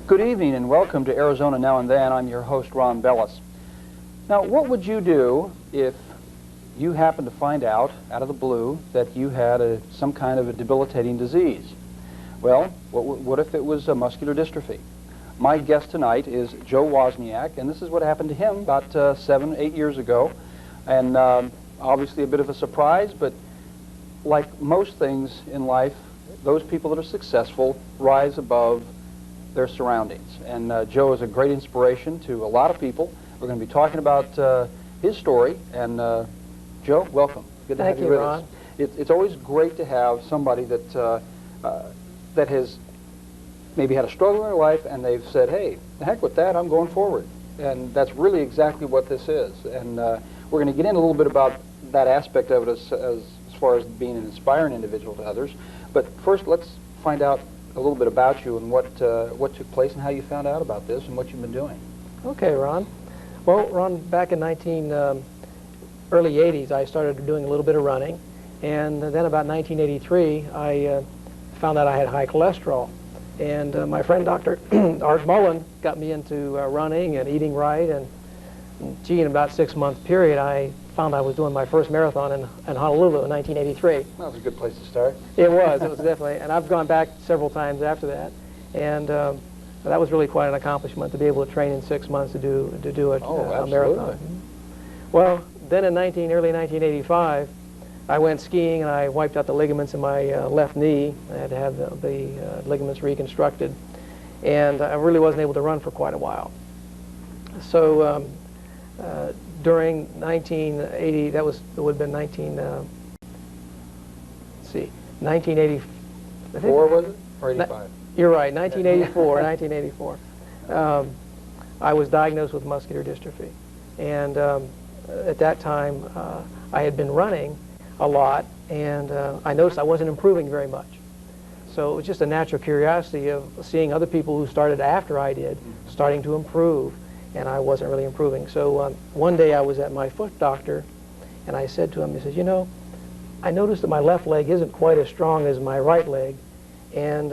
Good evening and welcome to Arizona Now and Then. I'm your host, Ron Bellis. Now, what would you do if you happened to find out of the blue that you had some kind of a debilitating disease? Well, what if it was a muscular dystrophy? My guest tonight is Joe Wozniak, and this is what happened to him about 7-8 years ago. And obviously a bit of a surprise, but like most things in life, those people that are successful rise above their surroundings. And Joe is a great inspiration to a lot of people. We're going to be talking about his story. And Joe, welcome. Good to have you with us. It's always great to have somebody that that has maybe had a struggle in their life and they've said, hey, the heck with that, I'm going forward. And that's really exactly what this is. And we're going to get in a little bit about that aspect of it as far as being an inspiring individual to others. But first, let's find out a little bit about you and what took place and how you found out about this and what you've been doing. Okay, Ron. Well, Ron, back in early 80s, I started doing a little bit of running, and then about 1983, I found out I had high cholesterol. And my friend Dr. Art Mullen got me into running and eating right, and gee, in about a 6-month period, I found I was doing my first marathon in Honolulu in 1983. That was a good place to start. It was definitely, and I've gone back several times after that, and that was really quite an accomplishment to be able to train in 6 months to do a marathon. Well, then in early 1985, I went skiing and I wiped out the ligaments in my left knee. I had to have the ligaments reconstructed, and I really wasn't able to run for quite a while. So during 1980, it would have been 1984, was it? Or 85? You're right, 1984, 1984. I was diagnosed with muscular dystrophy. And at that time, I had been running a lot, and I noticed I wasn't improving very much. So it was just a natural curiosity of seeing other people who started after I did, starting to improve, and I wasn't really improving. So one day I was at my foot doctor, and I said to him, he says, you know, I noticed that my left leg isn't quite as strong as my right leg, and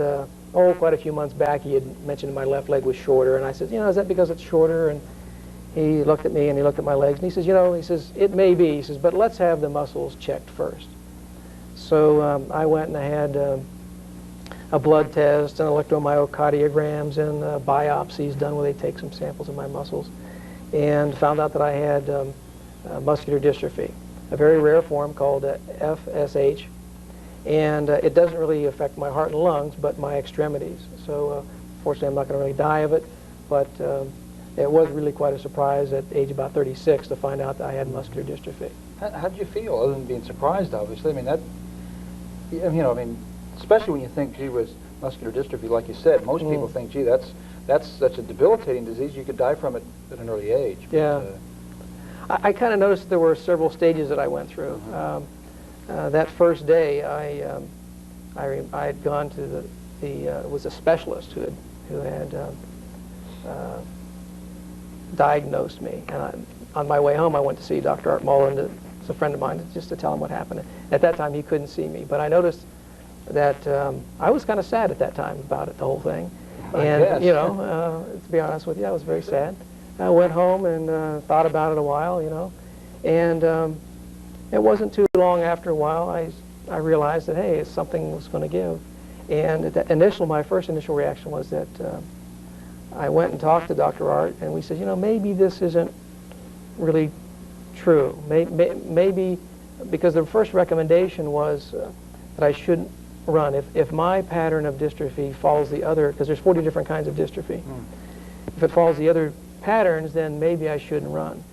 quite a few months back he had mentioned my left leg was shorter, and I said, you know, is that because it's shorter? And he looked at me and he looked at my legs, and he says, you know, he says, it may be, he says, but let's have the muscles checked first. So I went and I had a blood test and electromyocardiograms and biopsies done where they take some samples of my muscles, and found out that I had muscular dystrophy, a very rare form called FSH, and it doesn't really affect my heart and lungs, but my extremities. So fortunately I'm not going to really die of it, but it was really quite a surprise at age about 36 to find out that I had muscular dystrophy. How did you feel, other than being surprised, obviously? I mean, that, you know, I mean, especially when you think, gee, was muscular dystrophy, like you said, most people think, gee, that's such a debilitating disease, you could die from it at an early age. Yeah. But, I kind of noticed there were several stages that I went through. That first day, I had gone to it was a specialist who had diagnosed me, and on my way home I went to see Dr. Art Mullen, who's a friend of mine, just to tell him what happened. At that time he couldn't see me, but I noticed that I was kind of sad at that time about it, the whole thing. And you know, to be honest with you, I was very sad. I went home and thought about it a while, you know, and it wasn't too long after a while I realized that, hey, something was going to give. And my first initial reaction was that I went and talked to Dr. Art, and we said, you know, maybe this isn't really true. Maybe, because the first recommendation was that I shouldn't run. If my pattern of dystrophy follows the other, because there's 40 different kinds of dystrophy, if it follows the other patterns, then maybe I shouldn't run.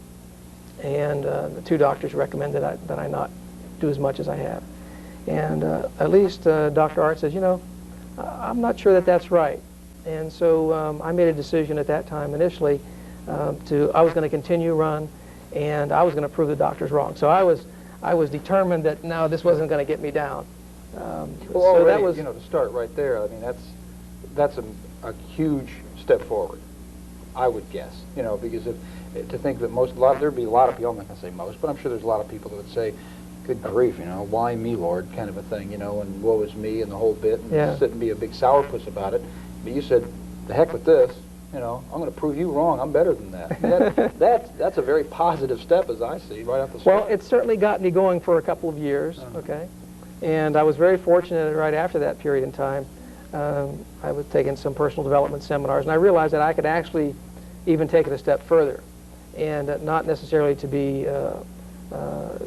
And the two doctors recommended that I not do as much as I have. And at least Dr. Art says, you know, I'm not sure that that's right. And so I made a decision at that time initially I was going to continue run, and I was going to prove the doctors wrong. So I was determined that no, this wasn't going to get me down. Well, so already, that was, you know, to start right there. I mean, that's a huge step forward, I would guess. You know, because to think that there'd be a lot of people. I'm not going to say most, but I'm sure there's a lot of people that would say, good grief, you know, why me, Lord, kind of a thing, you know, and woe is me and the whole bit, and sit and be a big sourpuss about it. But you said, the heck with this, you know, I'm going to prove you wrong. I'm better than that. That's a very positive step, as I see, right off the start. Well, it certainly got me going for a couple of years, okay? And I was very fortunate right after that period in time. I was taking some personal development seminars, and I realized that I could actually even take it a step further, and not necessarily to be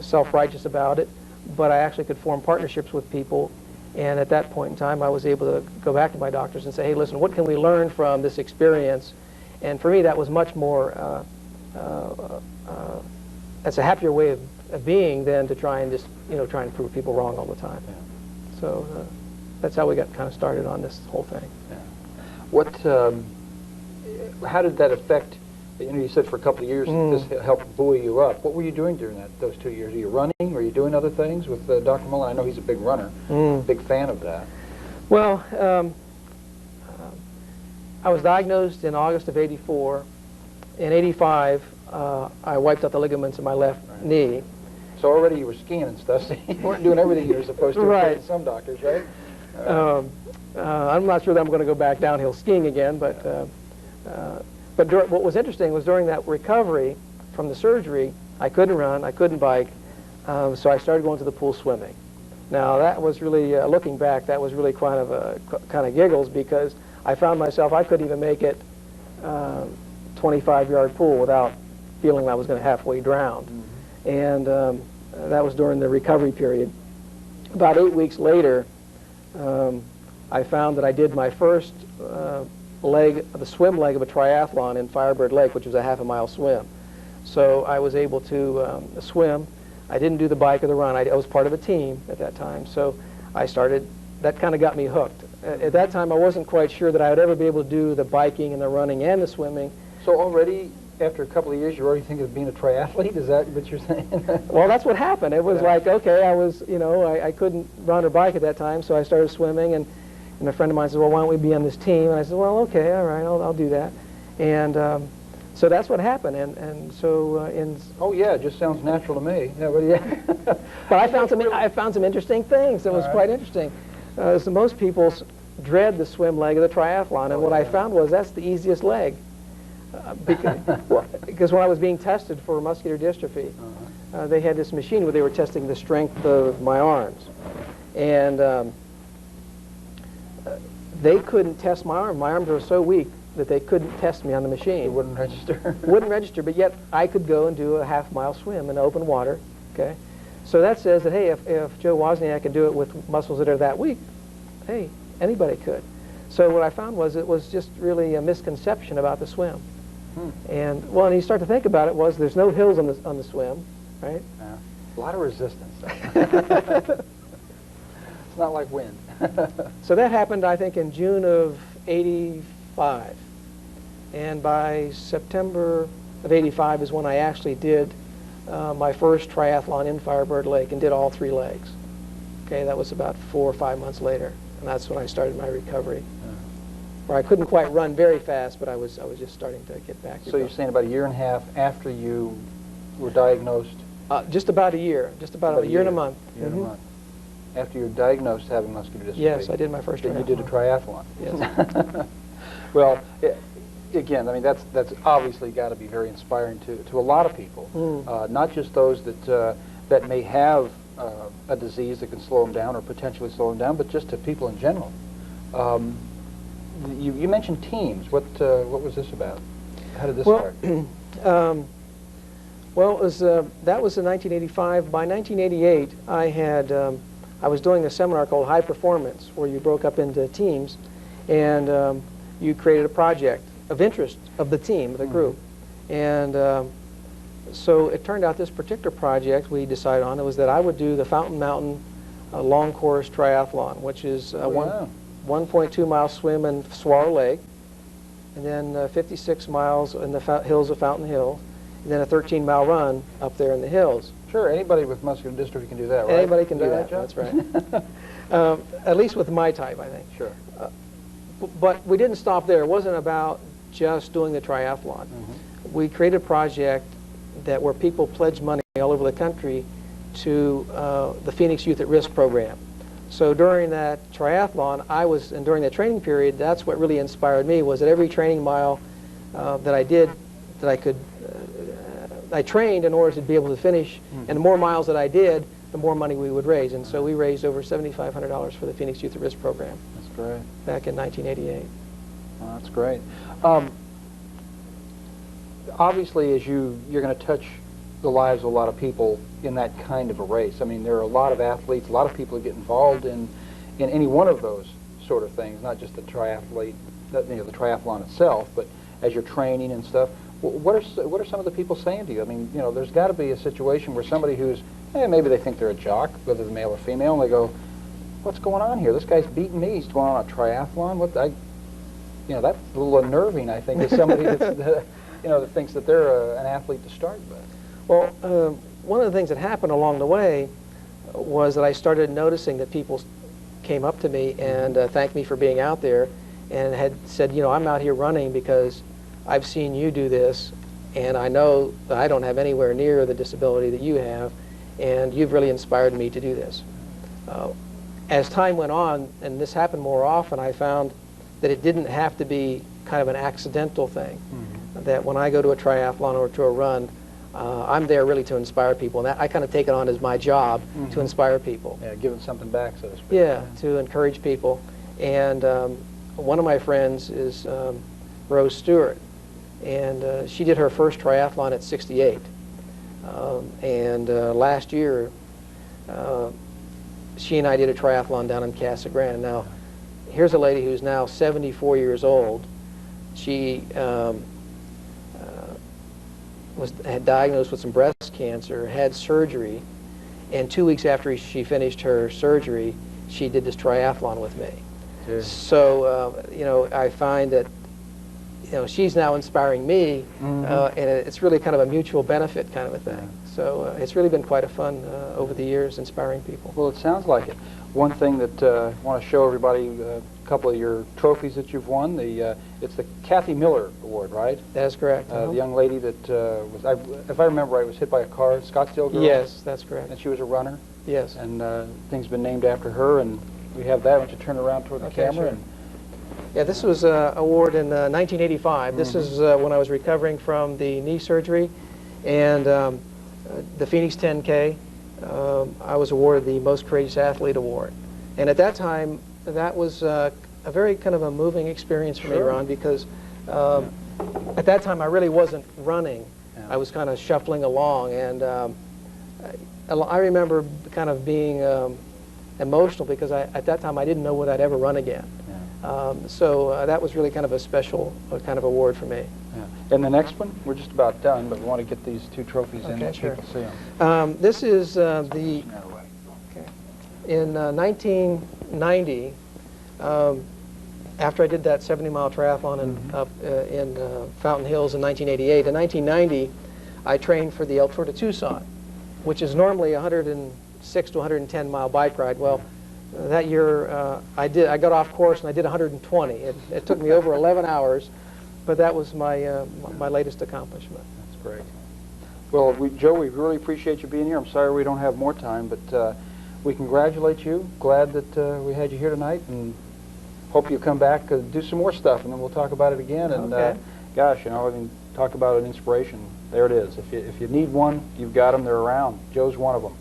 self-righteous about it, but I actually could form partnerships with people. And at that point in time, I was able to go back to my doctors and say, hey, listen, what can we learn from this experience? And for me, that was much more, that's a happier way of being than to try and just, you know, try and prove people wrong all the time. Yeah. So that's how we got kind of started on this whole thing. Yeah. What, how did that affect, you know, you said for a couple of years this helped buoy you up. What were you doing during those 2 years? Are you running? Were you doing other things with Dr. Mullen? I know he's a big runner, big fan of that. Well, I was diagnosed in August of '84. In '85, I wiped out the ligaments in my left knee. So already you were skiing and stuff, so you weren't doing everything you were supposed to, right. Some doctors, right? I'm not sure that I'm going to go back downhill skiing again, but what was interesting was during that recovery from the surgery, I couldn't run, I couldn't bike, so I started going to the pool swimming. Now that was really, looking back, that was really kind of giggles, because I found myself, I couldn't even make it 25-yard pool without feeling I was going to halfway drown. And that was during the recovery period. About 8 weeks later, I found that I did my first the swim leg of a triathlon in Firebird Lake, which was a half-a-mile swim. So I was able to swim. I didn't do the bike or the run. I was part of a team at that time. So I started, that kind of got me hooked. At that time, I wasn't quite sure that I would ever be able to do the biking and the running and the swimming. So already, after a couple of years, you're already thinking of being a triathlete? Is that what you're saying? Well, that's what happened. It was like, okay, I was, you know, I couldn't run or bike at that time, so I started swimming, and a friend of mine said, well, why don't we be on this team? And I said, well, okay, all right, I'll do that. And so that's what happened. And so oh yeah, it just sounds natural to me. Yeah, but yeah. But I found some interesting things. It was quite interesting. So most people dread the swim leg of the triathlon, and what I found was that's the easiest leg. Because when I was being tested for muscular dystrophy, they had this machine where they were testing the strength of my arms. And they couldn't test my arm. My arms were so weak that they couldn't test me on the machine. It wouldn't register. Wouldn't register, but yet I could go and do a half-mile swim in open water. Okay, so that says that, hey, if Joe Wozniak could do it with muscles that are that weak, hey, anybody could. So what I found was it was just really a misconception about the swim. And well, and you start to think about it, was there's no hills on the swim, right? Yeah. A lot of resistance. It's not like wind. So that happened, I think, in June of '85. And by September of '85 is when I actually did my first triathlon in Firebird Lake and did all 3 legs. Okay, that was about 4 or 5 months later, and that's when I started my recovery. Where I couldn't quite run very fast, but I was just starting to get back. So you're saying about a year and a half after you were diagnosed? Just about a year. Just about a year and a month. Year and a month. After you were diagnosed having muscular dystrophy? Yes, I did my first triathlon. Then you did a triathlon? Yes. Well, again, I mean, that's obviously got to be very inspiring to a lot of people, not just those that may have a disease that can slow them down or potentially slow them down, but just to people in general. You mentioned teams. What was this about? How did this start? Well, it was, that was in 1985. By 1988, I was doing a seminar called High Performance, where you broke up into teams, and you created a project of interest of the team, of the group. And so it turned out this particular project we decided on, it was that I would do the Fountain Mountain long course triathlon, which is 1.2 mile swim in Swallow Lake, and then 56 miles in the hills of Fountain Hill, and then a 13-mile run up there in the hills. Sure, anybody with muscular dystrophy can do that, right? Anybody can do that, that's right. At least with my type, I think. Sure. But we didn't stop there. It wasn't about just doing the triathlon. We created a project where people pledged money all over the country to the Phoenix Youth at Risk program, So during that triathlon, and during that training period, that's what really inspired me, was that every training mile that I did, I trained in order to be able to finish, and the more miles that I did, the more money we would raise. And so we raised over $7,500 for the Phoenix Youth at Risk program. That's great. Back in 1988. Well, that's great. Obviously, as you're going to touch the lives of a lot of people in that kind of a race. I mean, there are a lot of athletes, a lot of people who get involved in any one of those sort of things, not just the triathlete, the triathlon itself, but as you're training and stuff. What are some of the people saying to you? I mean, there's got to be a situation where somebody who's, maybe they think they're a jock, whether they're male or female, and they go, what's going on here? This guy's beating me. He's going on a triathlon. That's a little unnerving, I think, as somebody that thinks that they're an athlete to start with. Well, one of the things that happened along the way was that I started noticing that people came up to me and thanked me for being out there and had said, I'm out here running because I've seen you do this, and I know that I don't have anywhere near the disability that you have, and you've really inspired me to do this. As time went on, and this happened more often, I found that it didn't have to be kind of an accidental thing. That when I go to a triathlon or to a run, I'm there really to inspire people, and I kind of take it on as my job to inspire people. Yeah, giving something back, so to speak. Yeah, to encourage people. And one of my friends is Rose Stewart, and she did her first triathlon at 68. Last year, she and I did a triathlon down in Casa Grande. Now, here's a lady who's now 74 years old. She had diagnosed with some breast cancer, had surgery, and 2 weeks after she finished her surgery, she did this triathlon with me. Good. So, I find that, she's now inspiring me, and it's really kind of a mutual benefit kind of a thing. So it's really been quite a fun over the years, inspiring people. Well, it sounds like it. One thing that I want to show everybody, a couple of your trophies that you've won. It's the Kathy Miller Award, right? That's correct. The young lady that if I remember right, was hit by a car, Scottsdale girl? Yes, that's correct. And she was a runner? Yes. And things been named after her, and we have that. Why don't you turn around toward the camera? Sure. Yeah, this was an award in 1985. This is when I was recovering from the knee surgery, and the Phoenix 10K. I was awarded the Most Courageous Athlete Award. And at that time, that was a very kind of a moving experience for me, Ron, because at that time I really wasn't running. Yeah. I was kind of shuffling along, and I remember kind of being emotional because at that time I didn't know whether I'd ever run again. Yeah. So that was really kind of a special kind of award for me. Yeah. And the next one, we're just about done, but we want to get these two trophies in so people see them. This is in 1990, after I did that 70-mile triathlon up in Fountain Hills in 1988. In 1990, I trained for the El Tour de Tucson, which is normally a 106 to 110-mile bike ride. Well, that year I got off course and I did 120. It took me over 11 hours, but that was my my latest accomplishment. That's great. Well, Joe, we really appreciate you being here. I'm sorry we don't have more time, but we congratulate you. Glad that we had you here tonight, and hope you come back to do some more stuff, and then we'll talk about it again. And gosh, I mean, talk about an inspiration. There it is. If you need one, you've got them. They're around. Joe's one of them.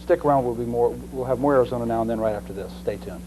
Stick around. We'll have more Arizona Now and Then right after this. Stay tuned.